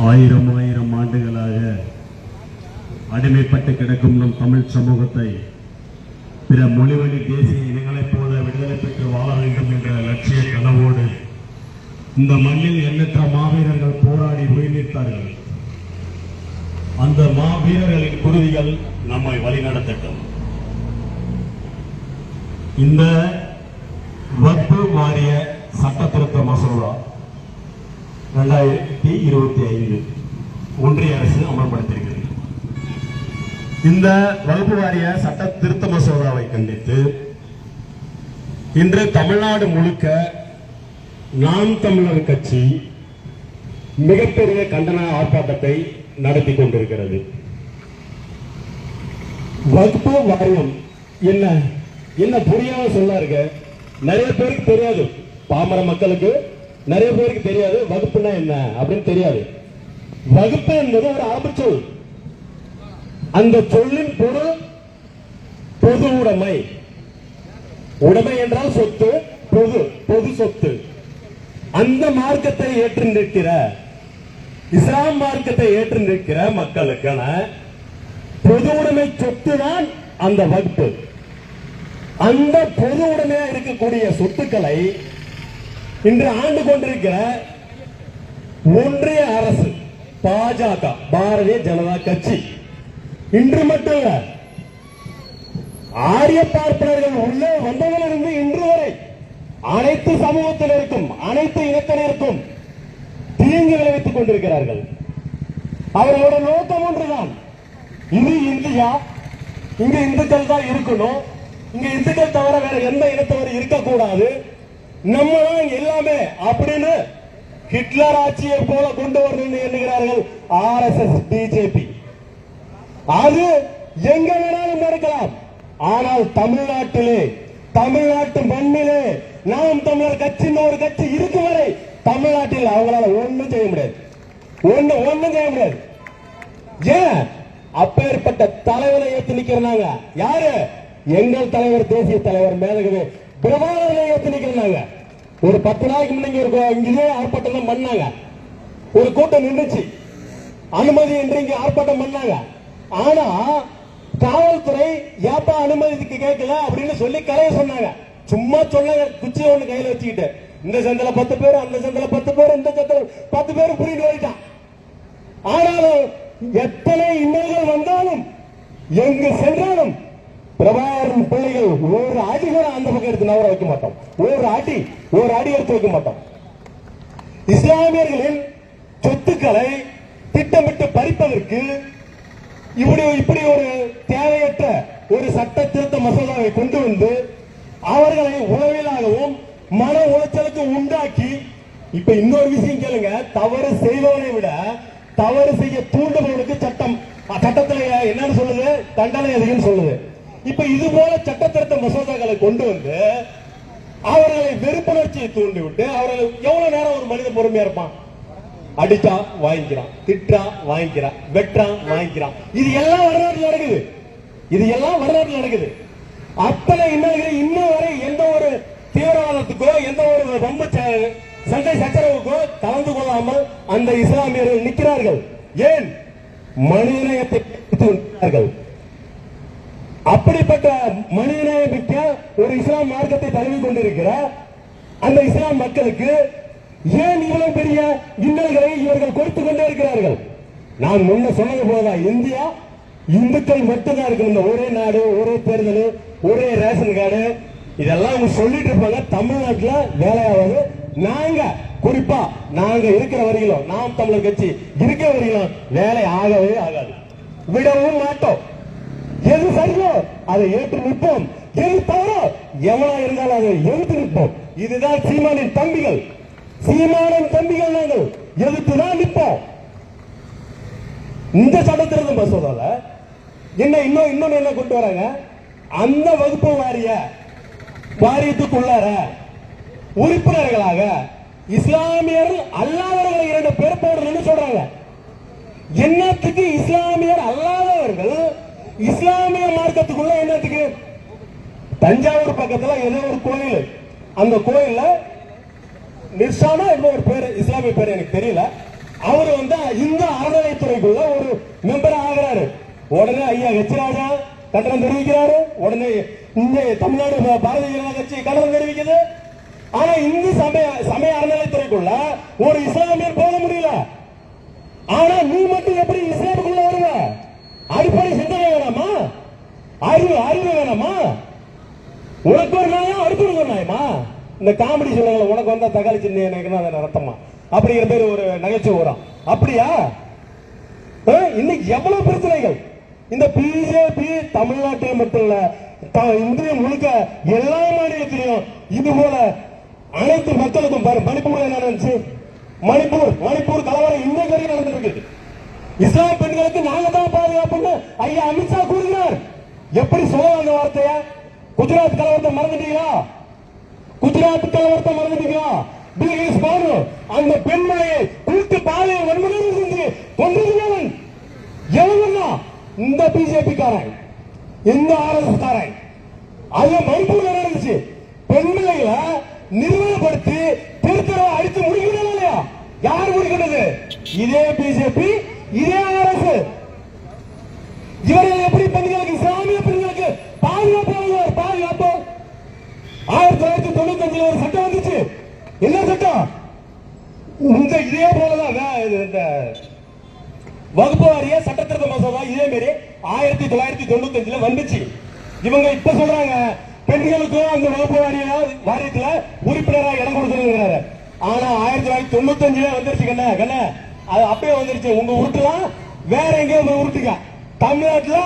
ஆயிரம் ஆயிரம் ஆண்டுகளாக அடிமைப்பட்டு கிடக்கும் நம் தமிழ் சமூகத்தை பிற மொழிவழி தேசிய இனங்களைப் போல விடுதலை பெற்று வாழ வேண்டும் என்ற லட்சிய கனவோடு இந்த மண்ணில் எண்ணற்ற மாவீரர்கள் போராடி உயிர்நீத்தார்கள். அந்த மாவீரர்களின் குருதிகள் நம்மை வழிநடத்தட்டும். இந்த வக்ஃப் வாரிய சட்ட திருத்த மசோதா 2025 ஒன்றிய அரசு அமல்படுத்தியிருக்கிறது. இந்த வகுப்பு வாரிய சட்ட திருத்த மசோதாவை கண்டித்து இன்று தமிழ்நாடு முழுக்க நாம் தமிழர் கட்சி மிகப்பெரிய கண்டன ஆர்ப்பாட்டத்தை நடத்தி கொண்டிருக்கிறது. வகுப்பு வாரியம் என்ன என்ன புரியாம சொல்ல இருக்க, நிறைய பேருக்கு தெரியாது. பாமர மக்களுக்கு நிறைய பேருக்கு தெரியாது வகுப்புனா என்ன அப்படின்னு தெரியாது. வகுப்பு என்பது ஒரு அரபு சொல். அந்த சொல்லின் பொருள் பொது உடைமை. உடைமை என்றால் சொத்து, பொது பொது சொத்து. அந்த மார்க்கத்தை ஏற்று நிற்கிற, இஸ்லாம் மார்க்கத்தை ஏற்று நிற்கிற மக்களுக்கான பொது உடைமை சொத்து தான் அந்த வகுப்பு. அந்த பொது உடைமையா இருக்கக்கூடிய சொத்துக்களை இன்று ஆண்டு கொண்டிருக்கிற ஒன்றிய அரசு பாஜக, பாரதிய ஜனதா கட்சி, இன்று மட்டும் ஆரிய பார்ப்பனர்கள் உள்ளே வந்ததிலிருந்து இன்று வரை அனைத்து சமூகத்தினருக்கும் அனைத்து இனத்தினருக்கும் தீங்கு விளைவித்துக் கொண்டிருக்கிறார்கள். அவர்களோட நோக்கம் ஒன்றுதான், இது இந்தியா, இங்க இந்துக்கள் தான் இருக்கணும், இங்க இந்துக்கள் தவிர வேற எந்த இனத்தவர் இருக்கக்கூடாது, நம்ம தான் எல்லாமே அப்படின்னு ஹிட்லர் ஆட்சியை போல கொண்டு வரணும் என்கிறார்கள் RSS பிஜேபி. அது எங்க வேணாலும் நடக்கலாம். ஆனால் தமிழ்நாட்டிலே, தமிழ்நாட்டு மண்ணிலே நாம் தமிழர் கட்சின்னு ஒரு கட்சி இருக்கும் வரை தமிழ்நாட்டில் அவங்களால ஒண்ணும் செய்ய முடியாது, ஒண்ணும் செய்ய முடியாது. ஏன் அப்பேற்பட்ட தலைவரை ஏற்று நிக்கிறாங்க? யாரு? எங்கள் தலைவர், தேசிய தலைவர் மேதகவே பிரபாகரனை ஏற்று நிக்கிறாங்க. ஒரு 10 நாளைக்கு முன்னாடி இங்கே ஆர்ப்பாட்டம் தான் பண்ணாங்க. ஒரு கூட்டம் நின்றுச்சு, அனுமதி என்று இங்க ஆர்ப்பாட்டம் பண்ணாங்க. ஆனா காவல்துறை ஏப்பா அனுமதிக்கு கேட்கல அப்படின்னு சொல்லி கலைய சொன்னாங்க. சும்மா சொல்ல குச்சி ஒண்ணு கையில வச்சுக்கிட்டு இந்த சந்தில 10 பேர், அந்த சந்தில 10 பேர், இந்த சந்தில 10 பேர் புரிந்து போயிட்டான். ஆனாலும் எத்தனை இன்னல்கள் வந்தாலும் எங்கு சென்றாலும் பிரபாகரன் பிள்ளைகள் ஒரு அடி கூட அந்த பக்கம் எடுத்து நவர வைக்க மாட்டோம். ஒரு அடி எடுத்து வைக்க மாட்டோம். இஸ்லாமியர்களின் சொத்துக்களை திட்டமிட்டு பறிப்பதற்கு இப்படி ஒரு தேவையற்ற ஒரு சட்ட திருத்த மசோதாவை கொண்டு வந்து அவர்களை உளவியலாகவும் மன உளைச்சலுக்கு உண்டாக்கி, இப்ப இன்னொரு விஷயம் கேளுங்க, தவறு செய்பவனை விட தவறு செய்ய தூண்டுபவனுக்கு சட்டத்தில் என்னன்னு சொல்லுது, தண்டனை அதிகம் சொல்லுது. இப்ப இது போல சட்ட திருத்த மசோதாக்களை கொண்டு வந்து அவர்களை வெறுப்புணர்ச்சியை தூண்டிவிட்டு, அவர்கள் எவ்வளவு நேரம் ஒரு மனித பொறுமையா இருப்பான்? அடிச்சா வாங்கிக்கிறான், திட்டா வாங்கிக்கிறான், வெட்டான் வாங்கிக்கிறான். இது எல்லாம் வரலாற்றில் நடக்குது, இது எல்லாம் வரலாற்றில் நடக்குது. அத்தனை இன்னல்களை இன்னும் வரை எந்த ஒரு தீவிரவாதத்துக்கோ எந்த ஒரு வம்பு சண்டை சச்சரவுக்கோ கலந்து கொள்ளாமல் அந்த இஸ்லாமியர்கள் நிற்கிறார்கள். ஏன்? மனிதநேயத்தை நிற்கிறார்கள். அப்படிப்பட்ட மனிதநேயம் மிக்க ஒரு இஸ்லாம் மார்க்கத்தை தழுவி கொண்டிருக்கிற அந்த இஸ்லாம் மக்களுக்கு ஏன் இவ்வளவு பெரிய இன்னல்களை இவர்கள் கொடுத்துக் கொண்டே இருக்கிறார்கள்? நான் முன்ன சொன்னது போதா, இந்தியா இந்துக்கள் மட்டும்தான் இருக்கு, இந்த ஒரே நாடு, ஒரே தேர்தல், ஒரே ரேஷன் கார்டு, இதெல்லாம் அவங்க சொல்லிட்டு இருப்பாங்க. தமிழ்நாட்டில் வேலையாவது குறிப்பா நாங்க இருக்கிற வரையிலும், நாம் தமிழர் கட்சி இருக்கிற வரையிலும் வேலை ஆகவே ஆகாது, விடவும் மாட்டோம். எது சரியோ அதை ஏற்று நிற்போம், எது தவறோ எவனா இருந்தாலும் அதை எதிர்த்து நிற்போம். இதுதான் சீமானின் தம்பிகள், சீமானின் தம்பிகள். நாங்கள் எதிர்த்துதான் நிற்போம். இந்த சட்ட திருத்த மசோதால இன்னொன்னு என்ன கொண்டு வராங்க? அந்த வகுப்பு வாரியத்துக்குள்ளார உறுப்பினர்களாக இஸ்லாமியர்கள் அல்லாதவர்களை 2 பேர் போடணும்னு சொல்றாங்க. என்னத்துக்கு இஸ்லாமியர் அல்லாதவர்கள் இஸ்லாமிய மார்க்கத்துக்குள்ள? என்னத்துக்கு? தஞ்சாவூர் பக்கத்துல ஏதோ ஒரு கோயில், அந்த கோயில்ல நிர்ஷானா என்ன ஒரு பேரு, இஸ்லாமிய பேர் எனக்கு தெரியல, அவர் வந்து இந்த அறநிலைத்துறைக்குள்ள ஒரு மெம்பர் ஆகிறாரு. உடனே ஐயா எச் ராஜா கட்டணம் தெரிவிக்கிறாரு. உடனே இந்த தமிழ்நாடு பாரதிய ஜனதா கட்சி கட்டணம் தெரிவிக்குது. ஆனா இந்து சமய அறநிலைத்துறைக்குள்ள ஒரு இஸ்லாமியர் போக முடியல. ஆனா நீ மட்டும் எப்படி இஸ்லாமுக்குள்ள வருவ? அடிப்படை சிந்தனை வேணாமா? அறிவு வேணாமா? உனக்கு ஒரு நாயம் அடுத்து ஒரு நாயமா? இந்த காமெடி சொல்லுங்க, உனக்கு வந்தா தக்காளி சின்ன எனக்கு ரத்தமா அப்படிங்கிற பேர் ஒரு நகைச்சுவை வரும். அப்படியா? இன்னைக்கு எவ்வளவு பிரச்சனைகள் இந்த பிஜேபி தமிழ்நாட்டில் மட்டும் இல்ல, இந்தியா முழுக்க எல்லா மாநிலத்திலையும் இது போல அனைத்து மக்களுக்கும். மணிப்பூர் என்ன நடந்துச்சு? மணிப்பூர் கலவரம் இன்னைக்கு வரைக்கும் நடந்திருக்கு. இஸ்லாம் பெண்களுக்கு நாங்க தான் பாதுகாப்புன்னு ஐயா அமித்ஷா கூறுகிறார். எப்படி சொல்ல அந்த வார்த்தையா? குஜராத் கலவரத்தை மறந்துட்டீங்களா? பில்கிஸ் பானு அந்த பெண்மணியை கூட்டு பாலியல் வன்முறை செஞ்சு கொண்டிருந்தவன் எவனா? இந்த பிஜேபி காரன், இந்த ஆர்எஸ்எஸ் காரன். அது மணிப்பூர்ல நடந்துச்சு. பெண்மணிகளை நிர்வாகப்படுத்தி திருத்தரவை அடித்து முடிக்கிறது இல்லையா? யார் முடிக்கிறது? இதே பிஜேபி, இதே ஆர்எஸ்எஸ். இவர்கள் எப்படி பெண்களுக்கு, இஸ்லாமிய பெண்களுக்கு பாதுகாப்பு? 1995 ஒரு சட்டம் வந்துச்சு. என்ன சட்டம்? இந்த இதே போலதான் இந்த வகுப்பு வாரிய சட்ட திருத்த மசோதா இதே மாதிரி 1995 வந்துச்சு. இவங்க இப்ப சொல்றாங்க பெண்களுக்கும் அந்த வகுப்பு வாரியத்துல உறுப்பினராக இடம் கொடுத்துருக்கிறாரு. ஆனா 1995 வந்துருச்சு. கண்ண அது அப்பயே வந்துருச்சு. உங்க உருட்டுலாம் வேற எங்கேயும் உருட்டுங்க. தமிழ்நாட்டுல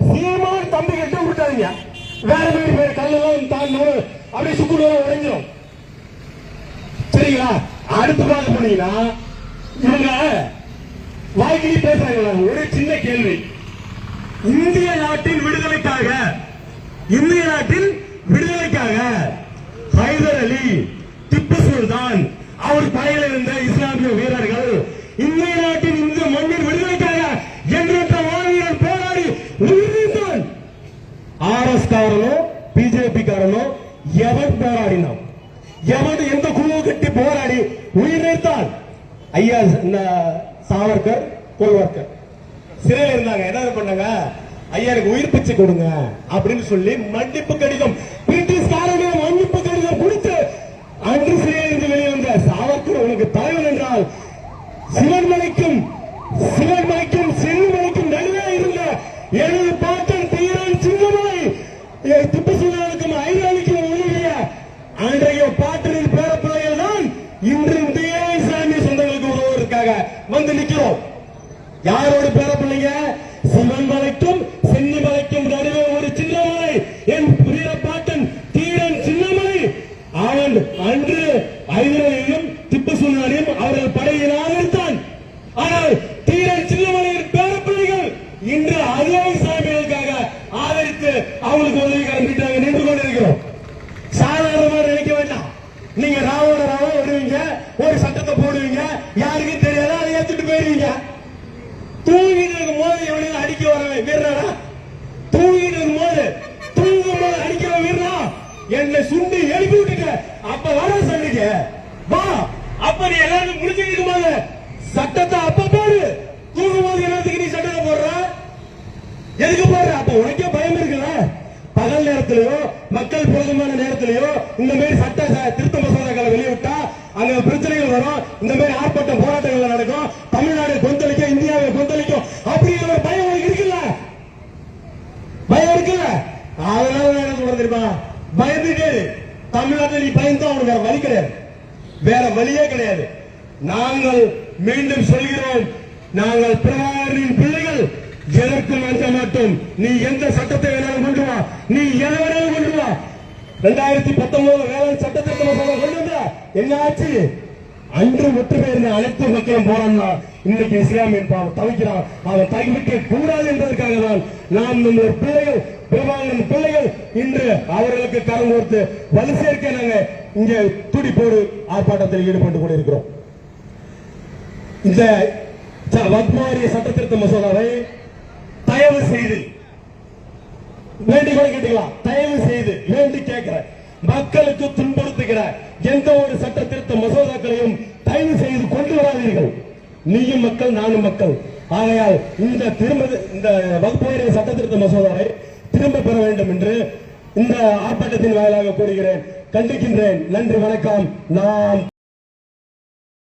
சீமான் தம்பி கிட்ட உருட்டாதீங்க. வேற பேர் கல்லெல்லாம் தாண்டு அப்படியே சுக்குள்ள உடைஞ்சிடும். சரிங்களா? அடுத்து பார்க்க போனீங்கன்னா இவங்க வாய்க்கிலி பேசுறாங்க. ஒரு சின்ன கேள்வி. இந்திய நாட்டின் விடுதலைக்காக ஹைதர் அலி, திப்பு சுல்தான், அவர் படையில் இருந்த இஸ்லாமிய வீரர்கள் இந்திய நாட்டின் இந்த மண்ணின் விடுதலைக்காக எண்ணற்ற மாவீரர் போராடி உயிரிழந்தான். ஆர்எஸ் காரனோ பிஜேபி காரனோ எவன் போராடினான்? எவன் எந்த குழு கட்டி போராடி உயிரிழந்தான்? ஐயா சாவர்கர், கோல்வார்கர் சிறையில் இருந்தாங்க. என்ன பண்ணாங்க? ஐயா எனக்கு உயிர் பிச்சை கொடுங்க அப்படின்னு சொல்லி மன்னிப்பு கடிதம், பிரிட்டிஷ்காரங்க மன்னிப்பு கடிதம் கொடுத்து அன்று சிறையில் இருந்து வெளியே வந்த சாவர்கர் உனக்கு தலைவன் என்றால் சிவன்மலைக்கும் செல்லுமலைக்கும் நடுவே இருந்த எனது பாட்டன் தீரன் சின்னமலை திப்பு சுல்தானுக்கும் ஐராணிக்கும் உதவிய அன்றைய பாட்டனின் பேரப்பிள்ளைகள் தான் இன்று இந்திய இஸ்லாமிய சொந்தங்களுக்கு உதவுவதற்காக வந்து நிற்கிறோம். யாரோட பேரப்பிள்ளைங்க? சிவன்மலைக்கும் சென்னிமலைக்கும் நடுவே ஒரு சின்னமலை, என் வீர பாட்டன் தீரன் சின்னமலை. அவன் அன்று ஐராணியும் திப்பு சுல்தானையும் அவர்கள் படையில் ஆதரித்தான். ஆனால் தீரன் சின்னமலையின் பேரப்பிள்ளைகள் இன்று அதே இஸ்லாமியர்களுக்காக ஆதரித்து அவங்களுக்கு உதவி கலந்துட்டாங்க. நின்று கொண்டிருக்கிறோம். சாதாரணமாக நினைக்க வேண்டாம். நீங்க ராவோட விடுவீங்க, ஒரு சட்டத்தை போடுவீங்க, யாருக்கும் தெரியாத அதை ஏத்துட்டு போயிருவீங்க. தூங்கிட்டு இருக்கும் போது எவனையும் அடிக்க வரவே வீரனா? தூங்கிட்டு இருக்கும் தூங்கும் போது அடிக்கிற வீரனா? என்னை சுண்டி எழுப்பி விட்டுக்க. அப்ப வர சண்டைக்கு வா. அப்ப நீ எல்லாரும் முடிச்சுட்டு இருக்கும் போது சட்டத்தை அப்ப போடு. தூங்கும் போது எல்லாத்துக்கு நீ சட்டத்தை போடுற? எதுக்கு போடுற? அப்ப உனக்கே பயம் இருக்குல்ல? பகல் நேரத்திலேயோ மக்கள் போதுமான நேரத்திலேயோ இந்த மாதிரி சட்ட திருத்த மசோதாக்களை வெளியிட்டா அங்க பிரச்சனைகள் வரும். இந்த மாதிரி ஆர்ப்பாட்டம் போராட்டங்கள் நடக்கும். தமிழ்நாடு கொந்தளிக்கும், இந்தியாவை கொந்தளிக்கும். அப்படிங்கிற ஒரு பயம் உனக்கு இருக்குல்ல? பயம் இருக்குல்ல? அதனால என்ன சொல்றது தெரியுமா? பயந்துட்டே தமிழ்நாட்டில் நீ பயந்தா உனக்கு வேற வழி கிடையாது. வேற வழியே கிடையாது. நாங்கள் மீண்டும் சொல்கிறோம், நாங்கள் பிரபாகரனின் பிள்ளைகள். எதற்கும் அஞ்ச மாட்டோம். நீ எந்த சட்டத்தை வேணாலும் கொண்டு வா, நீ எதை வேணாலும் கொண்டு வா. 2019 வேளாண் சட்டத்திருத்த மசோதா கொண்டு வந்தா என்ன ஆச்சு? அன்று ஒற்றுமை இருந்த அனைத்து மக்களும் போராடினா இன்னைக்கு இஸ்லாமியன் தவிக்கிறான். அவன் தவிக்க கூடாது என்பதற்காக தான் நாம் நம்முடைய பிள்ளைகள், பிரபாகரன் பிள்ளைகள் இன்று அவர்களுக்கு கரம் கொடுத்து வலு சேர்க்க நாங்கள் இங்கே துடிப்போடு ஆர்ப்பாட்டத்தில் ஈடுபட்டு கொண்டிருக்கிறோம். இந்த வக்மாரிய சட்ட திருத்த மசோதாவை தயவு செய்து வேண்டி கூட கேட்டுக்கலாம். தயவு செய்து வேண்டி கேட்கிற மக்களுக்கு துன்புறுத்துகிற எந்த ஒரு சட்ட திருத்த மசோதாக்களையும் தயவு செய்து கொண்டு வராதீர்கள். நீயும் மக்கள் நானும் மக்கள். ஆகையால் இந்த வகுப்பு வாரிய சட்ட திருத்த மசோதாவை திரும்ப பெற வேண்டும் என்று இந்த ஆர்ப்பாட்டத்தின் வாயிலாக கூறுகிறேன், கண்டிக்கின்றேன். நன்றி, வணக்கம். நாம்